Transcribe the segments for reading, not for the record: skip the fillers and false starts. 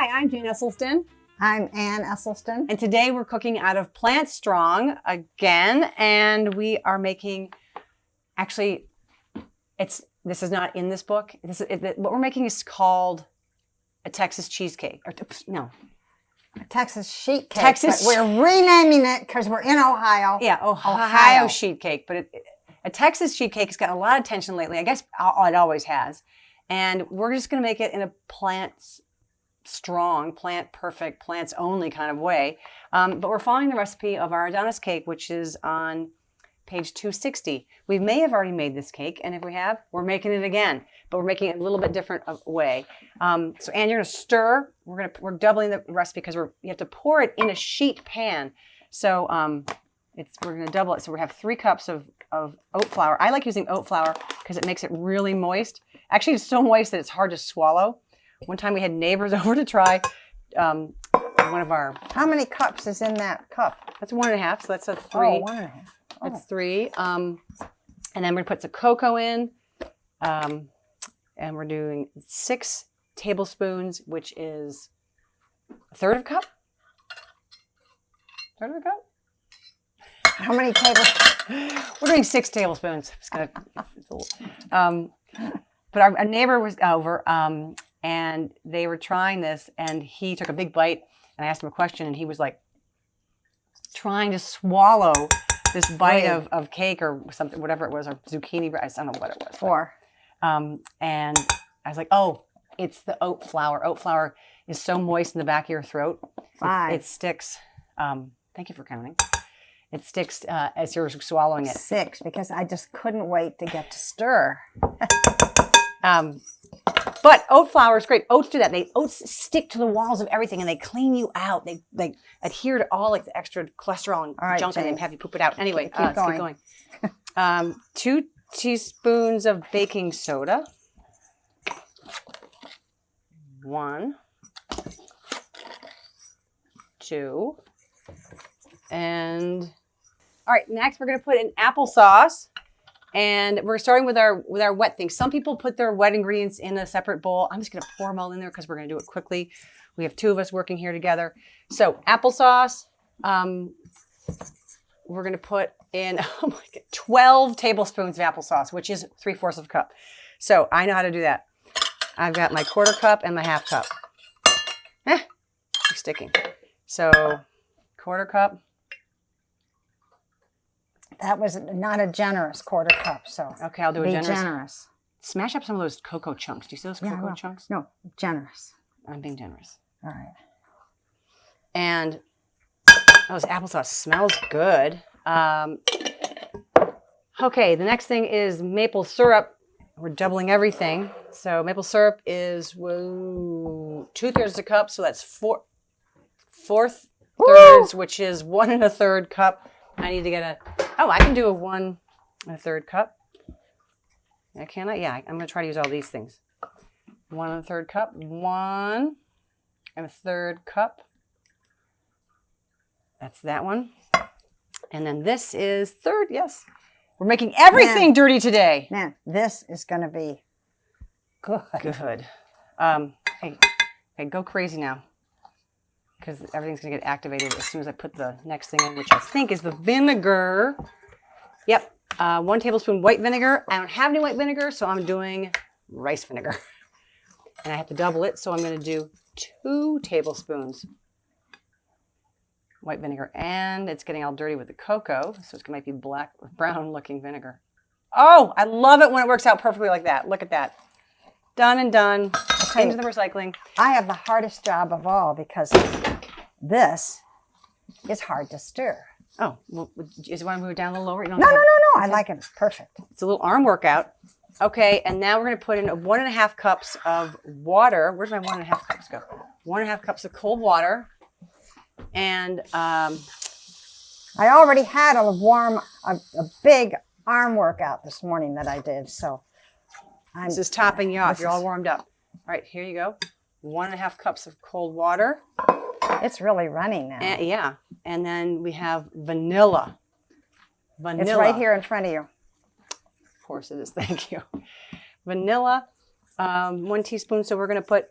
Hi, I'm Jane Esselstyn. I'm Ann Esselstyn. And today we're cooking out of Plant Strong again. And we are making, actually, this is not in this book. What we're making is called a Texas cheesecake. A Texas sheet cake. Texas. But we're renaming it because we're in Ohio. Yeah, Ohio sheet cake. But a Texas sheet cake has gotten a lot of attention lately. I guess it always has. And we're just going to make it in a plant strong, plant perfect, plants only kind of way. But we're following the recipe of our Adonis cake, which is on page 260. We may have already made this cake, and if we have, we're making it again, but we're making it a little bit different way. So Ann, you're gonna stir. We're doubling the recipe because you have to pour it in a sheet pan. So we're gonna double it. So we have 3 cups of oat flour. I like using oat flour because it makes it really moist. Actually, it's so moist that it's hard to swallow. One time we had neighbors over to try one of our... How many cups is in that cup? That's 1.5, so that's a 3. Oh, 1.5. Oh. That's 3. And then we're going to put some cocoa in. And we're doing 6 tablespoons, which is a third of a cup. Third of a cup? How many tablespoons? We're doing 6 tablespoons. But our neighbor was over, and they were trying this, and he took a big bite, and I asked him a question, and he was like trying to swallow this bite of cake or something, whatever it was, or zucchini rice. I don't know what it was. 4. And I was like, oh, it's the oat flour. Oat flour is so moist in the back of your throat. 5. It sticks. Thank you for counting. It sticks as you're swallowing it. 6, because I just couldn't wait to get to stir. But oat flour is great. Oats do that. Oats stick to the walls of everything, and they clean you out. They adhere to all like the extra cholesterol and junk, and they have you poop it out. Anyway, keep going. 2 teaspoons of baking soda. 1, 2, and all right. Next, we're going to put in applesauce. And we're starting with our wet things. Some people put their wet ingredients in a separate bowl. I'm just going to pour them all in there because we're going to do it quickly. We have 2 of us working here together. So applesauce, we're going to put in 12 tablespoons of applesauce, which is 3/4 of a cup. So I know how to do that. I've got my 1/4 cup and my 1/2 cup. You're sticking. So 1/4 cup. That was not a generous 1/4 cup, so okay, I'll do a generous. Smash up some of those cocoa chunks. Do you see those cocoa chunks? No, generous. I'm being generous. All right. And this applesauce smells good. Okay, the next thing is maple syrup. We're doubling everything. So maple syrup is 2/3 a cup, so that's 4/4, which is 1 1/3 cup. I need to get I can do a 1 1/3 cup. Can I? Yeah, I'm going to try to use all these things. 1 1/3 cup, 1 1/3 cup. That's that one. And then this is 1/3, yes. We're making everything dirty today. Man, this is going to be good. Good. Hey, go crazy now. Because everything's going to get activated as soon as I put the next thing in, which I think is the vinegar. Yep, 1 tablespoon white vinegar. I don't have any white vinegar, so I'm doing rice vinegar. And I have to double it, so I'm going to do 2 tablespoons white vinegar. And it's getting all dirty with the cocoa, so it's going to be brown looking vinegar. Oh, I love it when it works out perfectly like that. Look at that. Done and done. Okay. Into the recycling. I have the hardest job of all because this is hard to stir. Oh, well, you want to move it down a little lower? No. I like it. It's perfect. It's a little arm workout. Okay, and now we're going to put in 1.5 cups of water. Where's my 1.5 cups go? 1.5 cups of cold water. And I already had a big arm workout this morning that I did, so this is topping you off. You're all warmed up. All right, here you go. 1.5 cups of cold water. It's really running now. Yeah. And then we have vanilla. It's right here in front of you. Of course it is. Thank you. Vanilla, 1 teaspoon. So we're going to put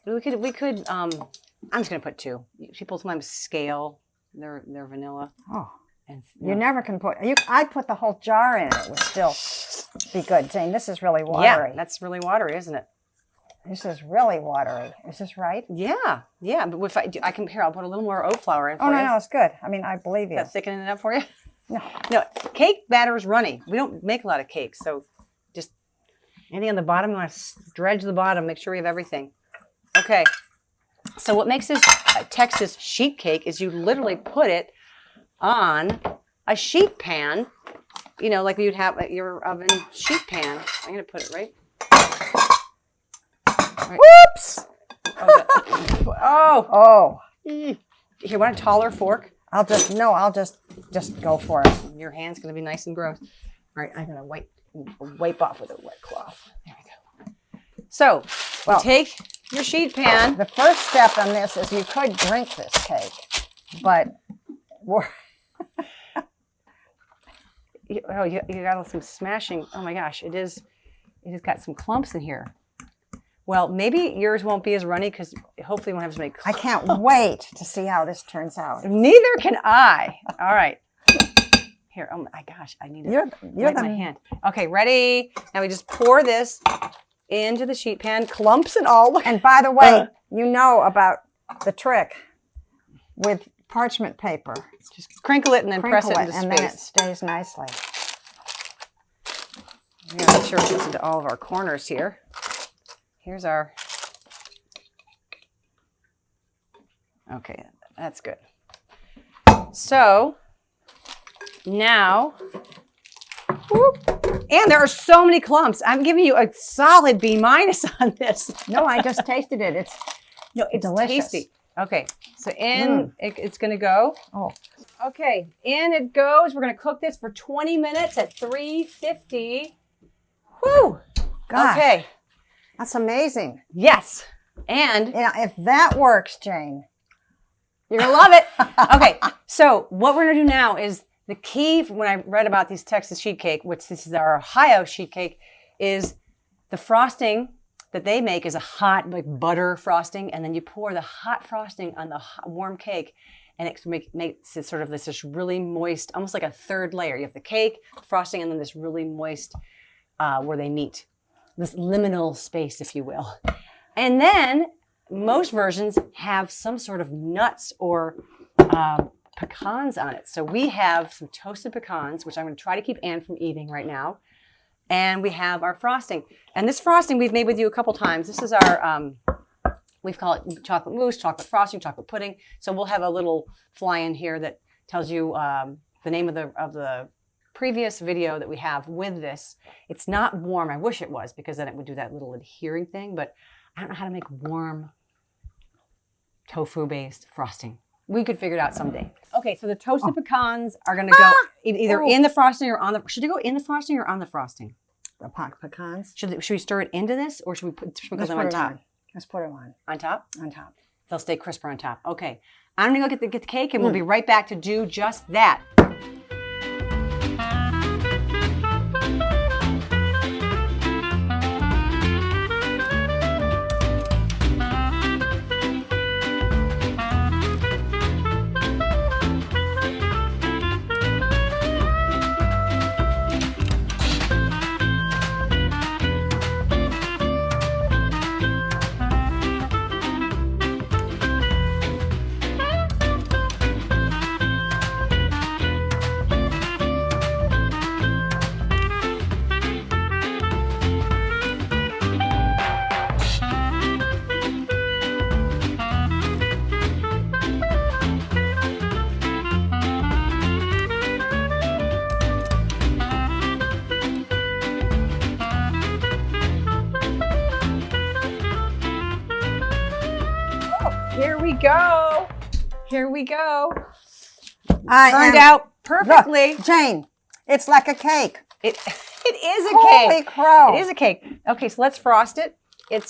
We could. I'm just gonna put 2. People sometimes scale their vanilla. Oh, And you never can put. I'd put the whole jar in. It would still be good, Jane. This is really watery. Yeah, that's really watery, isn't it? This is really watery. Is this right? Yeah. But if I can here, I'll put a little more oat flour in for Oh you. no, it's good. I mean, I believe you. That's thickening it up for you. No. No, cake batter is runny. We don't make a lot of cakes, so just anything on the bottom. You want to dredge the bottom. Make sure we have everything. Okay. So what makes this Texas sheet cake is you literally put it on a sheet pan, like you'd have at your oven sheet pan. I'm going to put it right. Whoops! Oh. Here, want a taller fork? I'll just go for it. Your hand's going to be nice and gross. All right, I'm going to wipe off with a wet cloth. There we go. So, take your sheet pan. The first step on this is you could drink this cake, but you got some smashing. Oh my gosh, it has got some clumps in here. Well, maybe yours won't be as runny because hopefully you won't have to make clumps. I can't wait to see how this turns out. Neither can I. All right. Here, oh my gosh, I need to wipe my hand. Okay, ready? Now we just pour this into the sheet pan, clumps and all. And by the way, you know about the trick with parchment paper. Just crinkle it and then press it into and space. then it stays nicely. I'm going to make sure it gets into all of our corners here. Here's our... Okay, that's good. So, now... Whoop, and there are so many clumps. I'm giving you a solid B- on this. No, I just tasted it. It's delicious. Tasty. Okay, so it's going to go. Oh. Okay, in it goes. We're going to cook this for 20 minutes at 350. Woo! Gosh, okay. That's amazing. Yes. And if that works, Jane, you're going to love it. Okay, so what we're going to do now is the key when I read about these Texas sheet cake, which this is our Ohio sheet cake, is the frosting that they make is a hot butter frosting, and then you pour the hot frosting on the warm cake, and it makes it sort of this really moist, almost like a third layer. You have the cake, frosting, and then this really moist where they meet. This liminal space, if you will. And then most versions have some sort of nuts or pecans on it. So we have some toasted pecans, which I'm going to try to keep Anne from eating right now. And we have our frosting. And this frosting we've made with you a couple times. This is our, we call it chocolate mousse, chocolate frosting, chocolate pudding. So we'll have a little fly-in here that tells you the name of the previous video that we have with this. It's not warm. I wish it was, because then it would do that little adhering thing, but I don't know how to make warm tofu-based frosting. We could figure it out someday. Okay, so the toasted pecans are going to go either in the frosting or on the... Should they go in the frosting or on the frosting? The pecans? Should we stir it into this, or should we sprinkle them on top? Let's put them on. On top? On top. They'll stay crisper on top. Okay. I'm going to go get the cake, and we'll be right back to do just that. Here we go. Here we go. Turned out perfectly. Look, Jane, it's like a cake. It is a Holy cake. crow. It is a cake. Okay, so let's frost it. It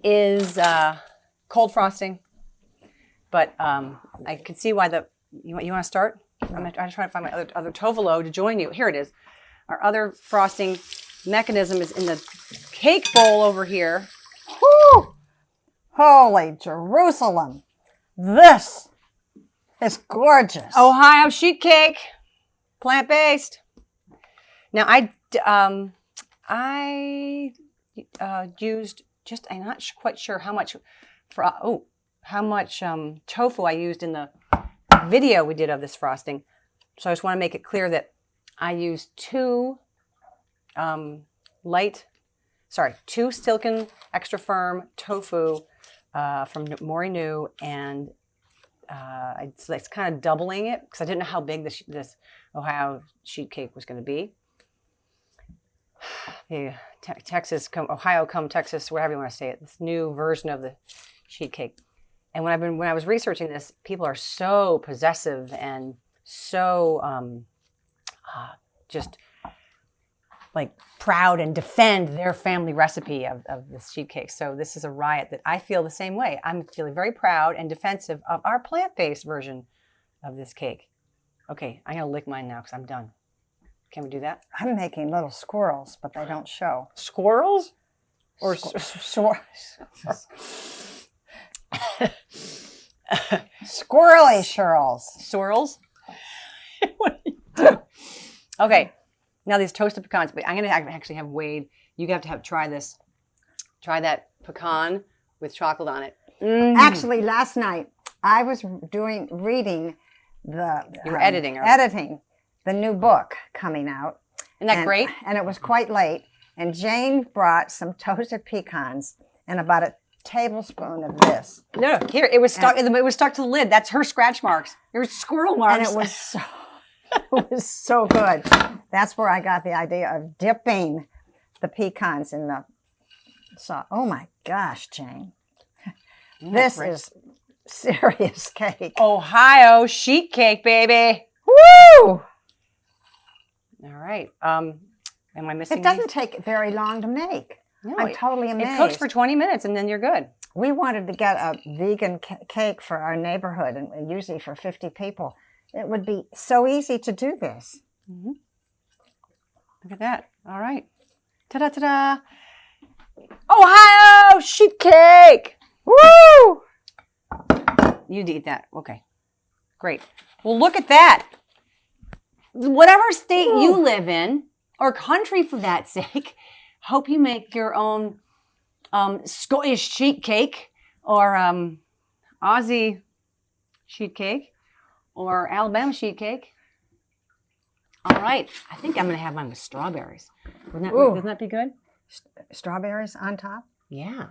is cold frosting, but I can see why you want to start. I'm trying to find my other tovolo to join you. Here it is. Our other frosting mechanism is in the cake bowl over here. Whew. Holy Jerusalem. This is gorgeous. Ohio sheet cake, plant-based. Now I used just, I'm not quite sure how much tofu I used in the video we did of this frosting. So I just want to make it clear that I used two Silken Extra Firm tofu from Mori New, and it's kind of doubling it because I didn't know how big this Ohio sheet cake was going to be. The Ohio come Texas, whatever you want to say it, this new version of the sheet cake. And when I was researching this, people are so possessive and so just like proud and defend their family recipe of this sheet cake. So this is a riot that I feel the same way. I'm feeling very proud and defensive of our plant-based version of this cake. Okay, I'm gonna lick mine now because I'm done. Can we do that? I'm making little squirrels, but they don't show. Squirrels? Or squirrely swirls. Swirls? What are you doing? Okay, now these toasted pecans. But I'm going to actually have Wade. You have to try this. Try that pecan with chocolate on it. Actually, last night I was reading the. You were editing. Editing the new book coming out. Isn't that great? And it was quite late. And Jane brought some toasted pecans and about a tablespoon of this. No, here it was stuck. It was stuck to the lid. That's her scratch marks. There were squirrel marks. And it was so good. That's where I got the idea of dipping the pecans in the sauce. Oh my gosh, Jane. This is serious cake. Ohio sheet cake, baby. Woo! All right. Am I missing? It doesn't take very long to make. No, I'm totally amazed. It cooks for 20 minutes and then you're good. We wanted to get a vegan cake for our neighborhood, and usually for 50 people. It would be so easy to do this. Mm-hmm. Look at that. All right. Ta-da, ta-da. Ohio sheet cake. Woo! You'd eat that. Okay. Great. Well, look at that. Whatever state you live in, or country for that sake, hope you make your own Scottish sheet cake, or Aussie sheet cake, or Alabama sheet cake. All right. I think I'm going to have mine with strawberries. Wouldn't that be good? Strawberries on top? Yeah.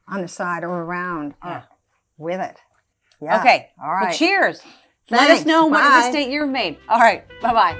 On the side or around? Yeah. With it. Yeah. Okay. All right. Well, cheers. Thanks. Let us know what Bye. mistake you've made. All right. Bye-bye.